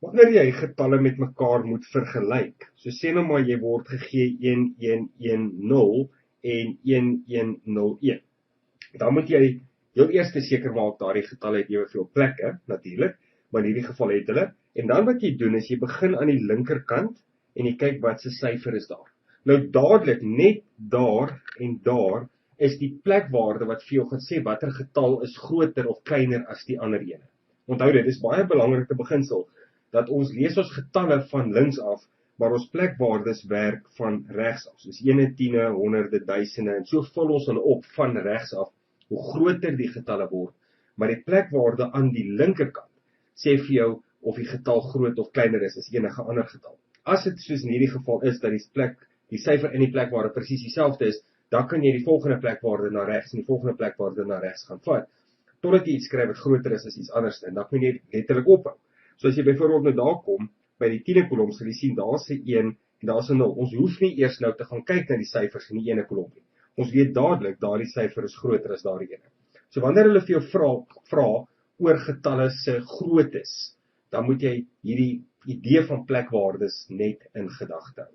Wanneer jy getalle met mekaar moet vergelyk, so sê nou maar jy word gegee 1110 en 1101, dan moet jy heel eers seker maak daardie getalle het eweveel plekke, natuurlik, maar in hierdie geval het hulle, en dan wat jy doen is jy begin aan die linkerkant en jy kyk wat se syfer is daar. Nou dadelik, net daar en daar, is die plekwaarde wat vir jou gaan sê watter getal is groter of kleiner as die ander ene. Onthou dit, is baie belangrike beginsel, dat ons lees ons getalle van links af, maar ons plekwaardes werk van regs af. Soos ene, tiene, honderde, duisende, en so vul ons hulle op van regs af, hoe groter die getalle word. Maar die plekwaarde aan die linkerkant sê vir jou of die getal groot of kleiner is as enige ander getal. As dit soos in hierdie geval is, dat die syfer in die plekwaarde presies dieselfde is, dan kan jy die volgende plekwaarde na regs en die volgende plekwaarde na regs gaan vat, totdat jy iets skryf wat groter is as iets anders, en dan kan jy letterlik ophou. So as jy byvoorbeeld nou daar kom, by die 10e kolom, sal jy sien, daar's 'n 1 en daar's 'n 0. Ons hoef nie eers nou te gaan kyk na die syfers in die ene kolom nie. Ons weet dadelik, daardie syfer is groter as daardie ene. So wanneer hulle vir jou vra oor getalle se grootes, dan moet jy hierdie idee van plekwaardes net in gedagte hou.